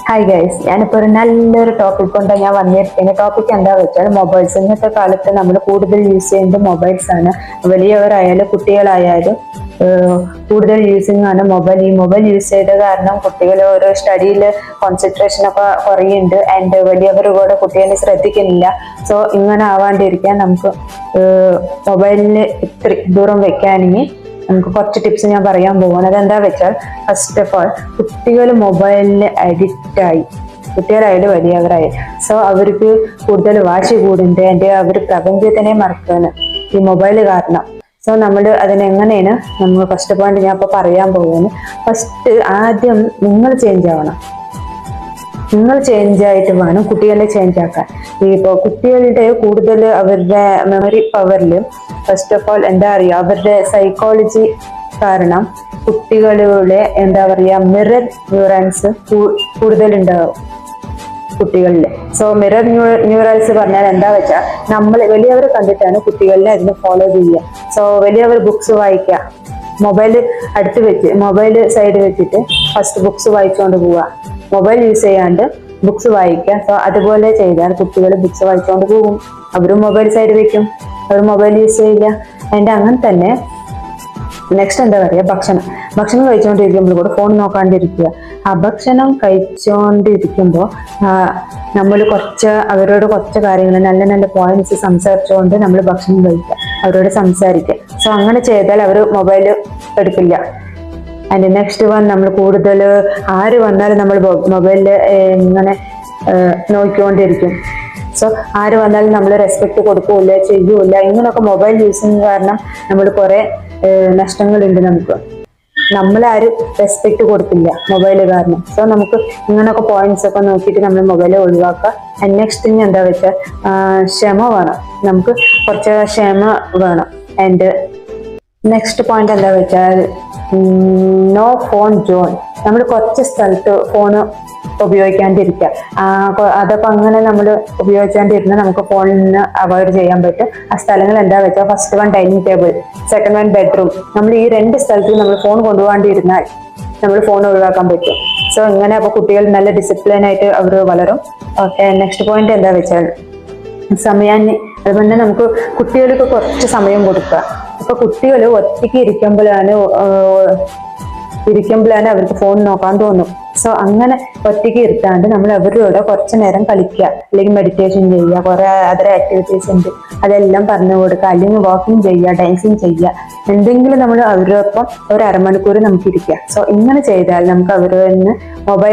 Hi guys, ഞാനിപ്പോൾ ഒരു നല്ലൊരു ടോപ്പിക് കൊണ്ട് ഞാൻ വന്നിരിക്കുന്ന ടോപ്പിക് എന്താ വെച്ചാൽ മൊബൈൽസ്. ഇന്നത്തെ കാലത്ത് നമ്മൾ കൂടുതൽ യൂസ് ചെയ്യുന്നത് മൊബൈൽസ് ആണ്. വലിയവരായാലും കുട്ടികളായാലും കൂടുതൽ യൂസിങ് ആണ് മൊബൈൽ. ഈ മൊബൈൽ യൂസ് ചെയ്ത കാരണം കുട്ടികൾ ഓരോ സ്റ്റഡിയിൽ കോൺസെൻട്രേഷൻ ഒക്കെ കുറയുന്നുണ്ട്. ആൻഡ് വലിയവർ കൂടെ കുട്ടികളെ ശ്രദ്ധിക്കുന്നില്ല. സോ ഇങ്ങനെ ആവാണ്ടിരിക്കാൻ നമുക്ക് മൊബൈലിൽ ഇത്ര ദൂരം വെക്കാനെങ്കിൽ നമുക്ക് കുറച്ച് ടിപ്സ് ഞാൻ പറയാൻ പോകുന്നത്. അതെന്താ വെച്ചാൽ, ഫസ്റ്റ് ഓഫ് ഓൾ കുട്ടികൾ മൊബൈലിന് അഡിക്റ്റായി, കുട്ടികളായാലും വലിയവരായാലും. സോ അവർക്ക് കൂടുതൽ വാശി കൂടുന്നുണ്ട്. എൻ്റെ അവർ പ്രപഞ്ചത്തിനെ മറക്കാണ് ഈ മൊബൈൽ കാരണം. സോ നമ്മൾ അതിനെങ്ങനെയാണ് നമ്മൾ ഫസ്റ്റ് പോയിന്റ് ഞാൻ ഇപ്പോൾ പറയാൻ പോകുന്നത്. ഫസ്റ്റ് ആദ്യം നിങ്ങൾ ചേഞ്ച് ആവണം. നിങ്ങൾ ചേഞ്ച് ആയിട്ട് വേണം കുട്ടികളെ ചേഞ്ച് ആക്കാൻ. ഇപ്പോൾ കുട്ടികളുടെ കൂടുതൽ അവരുടെ മെമ്മറി പവറിൽ ഫസ്റ്റ് ഓഫ് ഓൾ എന്താ പറയുക, അവരുടെ സൈക്കോളജി കാരണം കുട്ടികളുടെ എന്താ പറയുക മിറർ ന്യൂറോൺസ് കൂടുതലുണ്ടാവും കുട്ടികളിൽ. സോ മിറർ ന്യൂറൽസ് പറഞ്ഞാൽ എന്താ വെച്ചാൽ, നമ്മൾ വലിയവർ കണ്ടിട്ടാണ് കുട്ടികളിനെ അതിന് ഫോളോ ചെയ്യുക. സോ വലിയവർ ബുക്സ് വായിക്കുക, മൊബൈൽ അടുത്ത് വെച്ച് മൊബൈൽ സൈഡ് വെച്ചിട്ട് ഫസ്റ്റ് ബുക്സ് വായിച്ചുകൊണ്ട് പോവുക, മൊബൈൽ യൂസ് ചെയ്യാണ്ട് ബുക്സ് വായിക്കുക. സോ അതുപോലെ ചെയ്താൽ കുട്ടികൾ ബുക്സ് വായിച്ചുകൊണ്ട് പോകും. അവരും മൊബൈൽ സൈഡ് വെക്കും, അവർ മൊബൈൽ യൂസ് ചെയ്യില്ല. അതിൻ്റെ അങ്ങനെ തന്നെ നെക്സ്റ്റ് എന്താ പറയുക, ഭക്ഷണം കഴിച്ചുകൊണ്ടിരിക്കുമ്പോൾ കൂടെ ഫോൺ നോക്കാണ്ടിരിക്കുക. ആ ഭക്ഷണം കഴിച്ചുകൊണ്ടിരിക്കുമ്പോൾ നമ്മൾ അവരോട് കുറച്ച് കാര്യങ്ങൾ നല്ല നല്ല പോയിന്റ്സ് സംസാരിച്ചുകൊണ്ട് നമ്മൾ ഭക്ഷണം കഴിക്കുക, അവരോട് സംസാരിക്കുക. സോ അങ്ങനെ ചെയ്താൽ അവർ മൊബൈൽ എടുക്കില്ല. അതിൻ്റെ നെക്സ്റ്റ് വൺ, നമ്മൾ കൂടുതൽ ആര് വന്നാലും നമ്മൾ മൊബൈലിൽ ഇങ്ങനെ നോക്കിക്കൊണ്ടിരിക്കും. സോ ആര് വന്നാലും നമ്മൾ റെസ്പെക്ട് കൊടുക്കൂല, ചെയ്യൂല. ഇങ്ങനെയൊക്കെ മൊബൈൽ യൂസിങ് കാരണം നമ്മൾ കുറെ നഷ്ടങ്ങളുണ്ട് നമുക്ക്. നമ്മളാരും റെസ്പെക്ട് കൊടുക്കില്ല മൊബൈൽ കാരണം. സോ നമുക്ക് ഇങ്ങനെയൊക്കെ പോയിന്റ്സ് ഒക്കെ നോക്കിയിട്ട് നമ്മൾ മൊബൈൽ ഒഴിവാക്കുക. ആൻഡ് നെക്സ്റ്റ് തിങ് എന്താ വെച്ചാൽ, ക്ഷമ വേണം. നമുക്ക് കുറച്ച് ക്ഷമ വേണം. ആൻഡ് നെക്സ്റ്റ് പോയിന്റ് എന്താ വെച്ചാൽ, നോ ഫോൺ ജോൺ. നമ്മൾ കുറച്ച് സ്ഥലത്ത് ഫോണ് ഉപയോഗിക്കാണ്ടിരിക്കുക. അതൊക്കെ അങ്ങനെ നമ്മൾ ഉപയോഗിക്കാണ്ടിരുന്നാൽ നമുക്ക് ഫോണിൽ നിന്ന് അവോയ്ഡ് ചെയ്യാൻ പറ്റും. ആ സ്ഥലങ്ങൾ എന്താ വെച്ചാൽ, first one dining table, second one bedroom. നമ്മൾ ഈ രണ്ട് സ്ഥലത്തിൽ നമ്മൾ ഫോൺ കൊണ്ടുപോകാണ്ടിരുന്നാൽ നമ്മൾ ഫോൺ ഒഴിവാക്കാൻ പറ്റും. സോ ഇങ്ങനെ അപ്പോൾ കുട്ടികൾ നല്ല ഡിസിപ്ലിൻ ആയിട്ട് അവർ വളരും. ഓക്കെ, നെക്സ്റ്റ് പോയിന്റ് എന്താ വെച്ചാൽ സമയാന്നി. അതുപോലെ നമുക്ക് കുട്ടികൾക്ക് കുറച്ച് സമയം കൊടുക്കുക. ഇപ്പൊ കുട്ടികൾ ഒറ്റയ്ക്ക് ഇരിക്കുമ്പോഴാണ് അവർക്ക് ഫോൺ നോക്കാൻ തോന്നും. സോ അങ്ങനെ ഒറ്റയ്ക്ക് ഇരുത്താണ്ട് നമ്മൾ അവരോട് കുറച്ച് നേരം കളിക്കുക, അല്ലെങ്കിൽ മെഡിറ്റേഷൻ ചെയ്യുക, കുറെ അതർ ആക്ടിവിറ്റീസ് ഉണ്ട്, അതെല്ലാം പറഞ്ഞു കൊടുക്കുക. അല്ലെങ്കിൽ വാക്കിംഗ് ചെയ്യുക, ഡാൻസിങ് ചെയ്യുക, എന്തെങ്കിലും നമ്മൾ അവരോടൊപ്പം ഒരു അരമണിക്കൂർ നമുക്ക് ഇരിക്കുക. സോ ഇങ്ങനെ ചെയ്താൽ നമുക്ക് അവരിൽ നിന്ന് മൊബൈൽ